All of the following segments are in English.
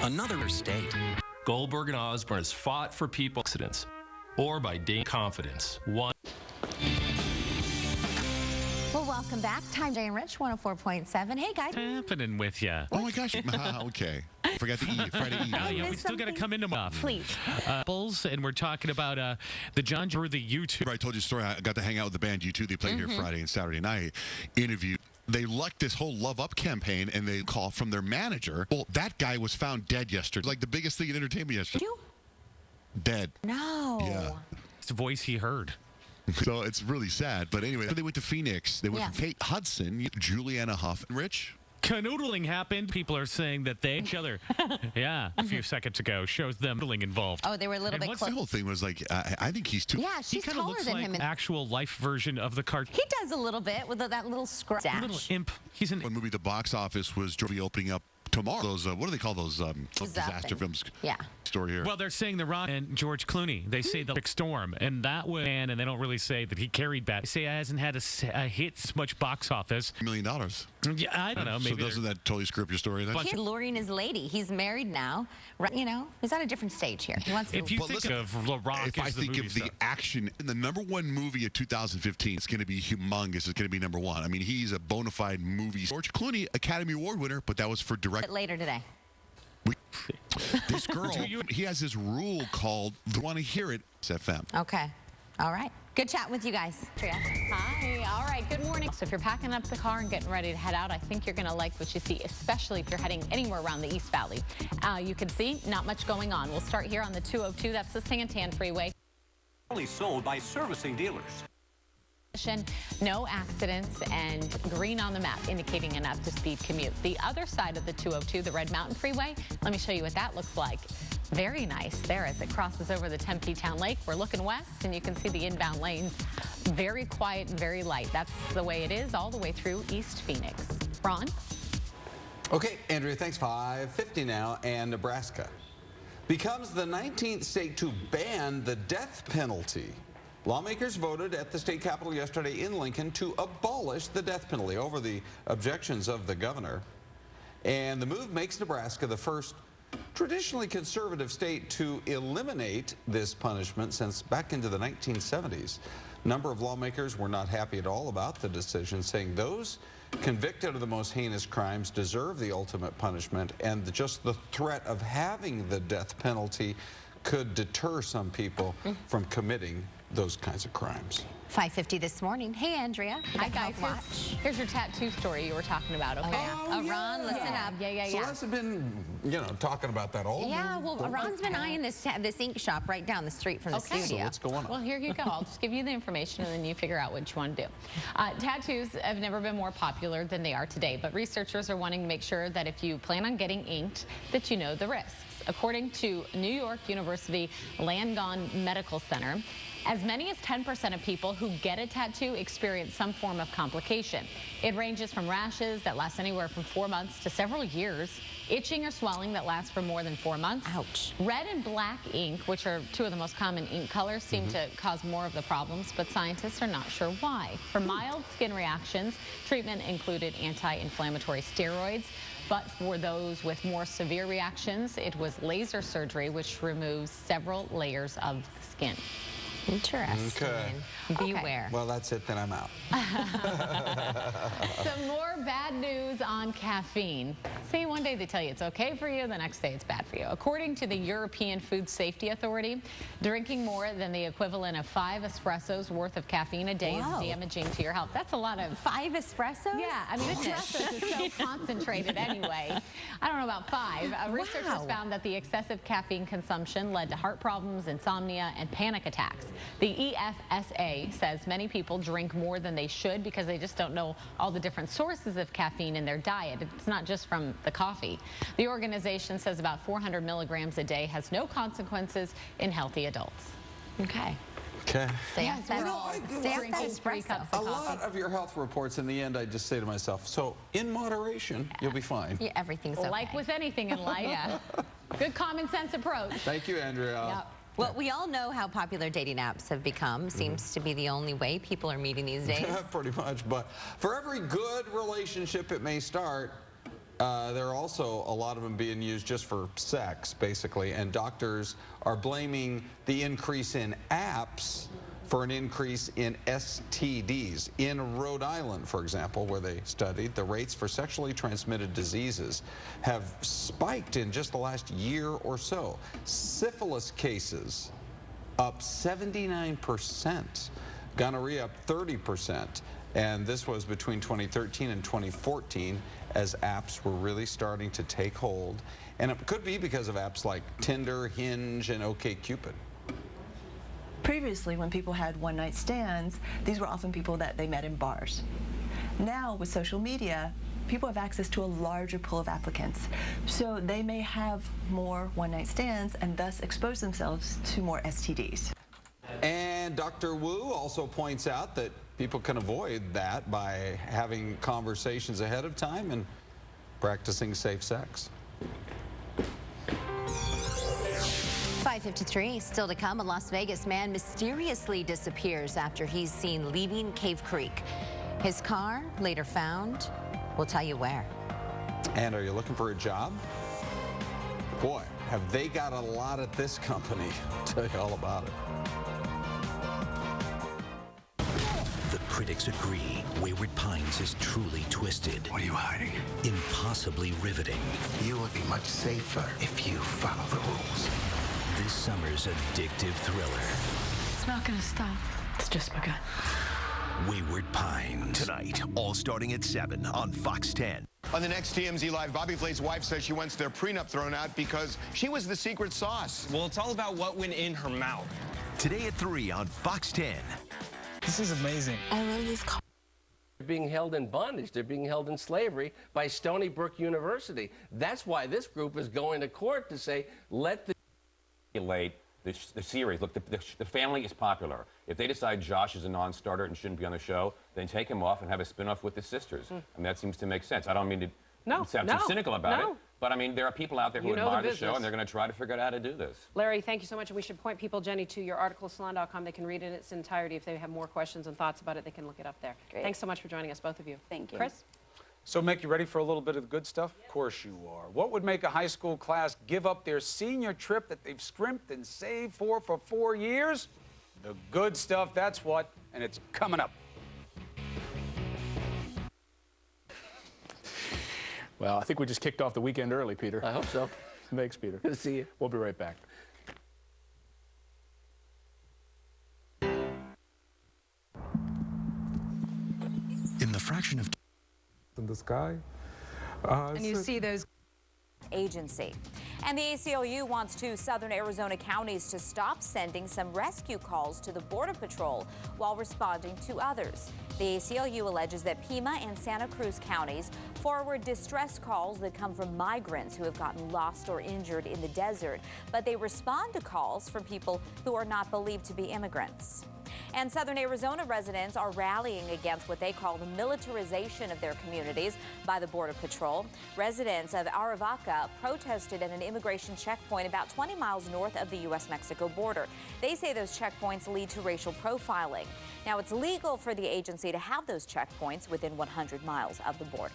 another state. Goldberg and Osborne has fought for people accidents or by confidence. One. Well, welcome back. Time Jay and Rich, 104.7. Hey, guys. What's happening with you? Oh, my gosh. Okay. Forgot the E. Friday E. Oh, yeah, we still got to come into them. Please. And we're talking about the John or the YouTube. I told you a story. I got to hang out with the band U2. They played here Friday and Saturday night. Interview. They liked this whole Love Up campaign, and they call from their manager. Well, that guy was found dead yesterday. Like the biggest thing in entertainment yesterday. You? Dead. No. Yeah. It's the voice he heard. So it's really sad. But anyway, they went to Phoenix. They went from Kate Hudson, Juliana Huff, and Rich. Canoodling happened. People are saying that they each other. Yeah, a few seconds ago shows them canoodling involved. Oh, they were a little bit The close. whole thing was like, I think he's too. Yeah, He she's kind of taller looks than like him. actual life version of the cartoon. He does a little bit with that little scratch. A little imp. He's an One movie, the box office was opening up tomorrow. Those what do they call those disaster films? Yeah. Story here. Well, they're saying The Rock and George Clooney. They say the big storm, and that was, and they don't really say that he carried that. They say it hasn't had a hit this much box office. $1 million. Yeah, I don't know. Maybe so doesn't that totally screw up your story? Then? He's luring his lady. He's married now. Right, you know, he's at a different stage here. He wants to. If you think of The Rock, if I think of the action in the #1 movie of 2015, it's going to be humongous. It's going to be #1. I mean, he's a bona fide movie. George Clooney, Academy Award winner, but that was for direct. Later today. This girl, he has this rule called "They Want to Hear It." FM. Okay. All right. Good chat with you guys. Hi. All right. Good morning. So if you're packing up the car and getting ready to head out, I think you're going to like what you see, especially if you're heading anywhere around the East Valley. You can see not much going on. We'll start here on the 202. That's the Santan Freeway. Only sold by servicing dealers. No accidents and green on the map indicating an up-to-speed commute. The other side of the 202, the Red Mountain Freeway, let me show you what that looks like. Very nice there as it crosses over the Tempe Town Lake. We're looking west and you can see the inbound lanes. Very quiet and very light. That's the way it is all the way through East Phoenix. Ron? Okay, Andrea, thanks. 5:50 now, and Nebraska becomes the 19th state to ban the death penalty. Lawmakers voted at the state capitol yesterday in Lincoln to abolish the death penalty over the objections of the governor. And the move makes Nebraska the first traditionally conservative state to eliminate this punishment since back into the 1970s. A number of lawmakers were not happy at all about the decision, saying those convicted of the most heinous crimes deserve the ultimate punishment, and just the threat of having the death penalty could deter some people from committing those kinds of crimes. 5:50 this morning. Hey, Andrea. Hi, guys. Here's your tattoo story you were talking about, okay? Ron, listen up. Yeah. So that's been, talking about that all Yeah, well, Ron's been eyeing this ink shop right down the street from the studio. So what's going on? Well, here you go. I'll just give you the information, and then you figure out what you want to do. Tattoos have never been more popular than they are today, but researchers are wanting to make sure that if you plan on getting inked, that you know the risks. According to New York University Langone Medical Center, as many as 10% of people who get a tattoo experience some form of complication. It ranges from rashes that last anywhere from 4 months to several years, itching or swelling that lasts for more than 4 months. Ouch. Red and black ink, which are two of the most common ink colors, seem to cause more of the problems, but scientists are not sure why. For mild skin reactions, treatment included anti-inflammatory steroids. But for those with more severe reactions, it was laser surgery, which removes several layers of skin. Interesting. Okay. Beware. Well, that's it. Then I'm out. Some more bad news on caffeine. See, one day they tell you it's okay for you, the next day it's bad for you. According to the European Food Safety Authority, drinking more than the equivalent of 5 espressos worth of caffeine a day is damaging to your health. That's a lot of... 5 espressos? Yeah, I mean, espressos is so concentrated anyway. I don't know about 5. Researchers found that the excessive caffeine consumption led to heart problems, insomnia, and panic attacks. The EFSA says many people drink more than they should because they just don't know all the different sources of caffeine in their diet. It's not just from the coffee. The organization says about 400 milligrams a day has no consequences in healthy adults. Okay. Okay. Stay off that espresso. A lot of your health reports, in the end, I just say to myself, so in moderation, you'll be fine. Yeah, everything's okay. Like with anything in life. Yeah. Good common sense approach. Thank you, Andrea. Yep. Well, we all know how popular dating apps have become. Seems to be the only way people are meeting these days. Pretty much. But for every good relationship it may start, There are also a lot of them being used just for sex, basically, and doctors are blaming the increase in apps for an increase in STDs. In Rhode Island, for example, where they studied, the rates for sexually transmitted diseases have spiked in just the last year or so. Syphilis cases up 79%, gonorrhea up 30%, and this was between 2013 and 2014 as apps were really starting to take hold. And it could be because of apps like Tinder, Hinge, and OkCupid. Previously, when people had one-night stands, these were often people that they met in bars. Now, with social media, people have access to a larger pool of applicants. So they may have more one-night stands and thus expose themselves to more STDs. And Dr. Wu also points out that people can avoid that by having conversations ahead of time and practicing safe sex. 5:53, still to come. A Las Vegas man mysteriously disappears after he's seen leaving Cave Creek. His car later found. We'll tell you where. And are you looking for a job? Boy, have they got a lot at this company. I'll tell you all about it. The critics agree Wayward Pines is truly twisted. What are you hiding? Impossibly riveting. You would be much safer if you follow the rules. This summer's addictive thriller. It's not going to stop. It's just begun. Wayward Pines. Tonight, all starting at 7 on Fox 10. On the next TMZ Live, Bobby Flay's wife says she wants their prenup thrown out because she was the secret sauce. Well, it's all about what went in her mouth. Today at 3 on Fox 10. This is amazing. They're being held in bondage. They're being held in slavery by Stony Brook University. That's why this group is going to court to say, let the the series. Look, the family is popular. If they decide Josh is a non-starter and shouldn't be on the show, then take him off and have a spin-off with the sisters. I mean, that seems to make sense. I don't mean to sound too cynical about it, but I mean, there are people out there who admire the show, and they're going to try to figure out how to do this. Larry, thank you so much. And we should point people, Jenny, to your article, salon.com. They can read it in its entirety. If they have more questions and thoughts about it, they can look it up there. Great. Thanks so much for joining us, both of you. Thank you. Chris? So, Mick, you ready for a little bit of the good stuff? Of course you are. What would make a high school class give up their senior trip that they've scrimped and saved for 4 years? The good stuff, that's what, and it's coming up. Well, I think we just kicked off the weekend early, Peter. I hope so. Thanks, Peter. Good to see you. We'll be right back. In the fraction of in the sky. And you see those agency. And the ACLU wants 2 southern Arizona counties to stop sending some rescue calls to the Border Patrol while responding to others. The ACLU alleges that Pima and Santa Cruz counties forward distress calls that come from migrants who have gotten lost or injured in the desert, but they respond to calls from people who are not believed to be immigrants. And southern Arizona residents are rallying against what they call the militarization of their communities by the Border Patrol. Residents of Aravaca protested at an immigration checkpoint about 20 miles north of the U.S.-Mexico border. They say those checkpoints lead to racial profiling. Now, it's legal for the agency to have those checkpoints within 100 miles of the border.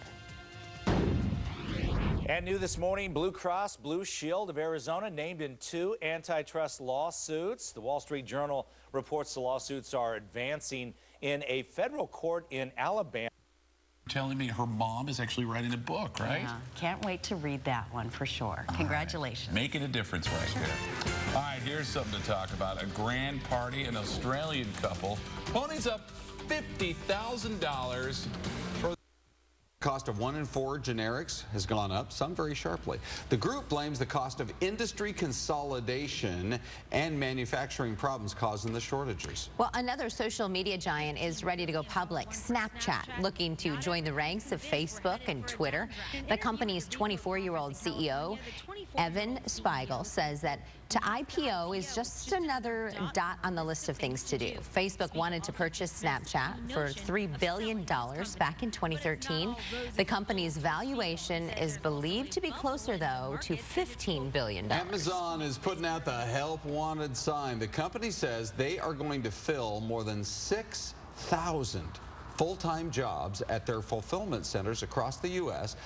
And new this morning, Blue Cross Blue Shield of Arizona named in 2 antitrust lawsuits. The Wall Street Journal reports the lawsuits are advancing in a federal court in Alabama. Telling me her mom is actually writing a book, right? Yeah, can't wait to read that one for sure. Congratulations. Right. Making a difference right there. All right, here's something to talk about. A grand party, an Australian couple ponies up $50,000 for Cost of 1 in 4 generics has gone up, some very sharply. The group blames the cost of industry consolidation and manufacturing problems causing the shortages. Well, another social media giant is ready to go public. Snapchat, looking to join the ranks of Facebook and Twitter. The company's 24-year-old CEO, Evan Spiegel, says that to IPO is just another dot on the list of things to do. Facebook wanted to purchase Snapchat for $3 billion back in 2013. The company's valuation is believed to be closer, though, to $15 billion. Amazon is putting out the help wanted sign. The company says they are going to fill more than 6,000 full-time jobs at their fulfillment centers across the U.S.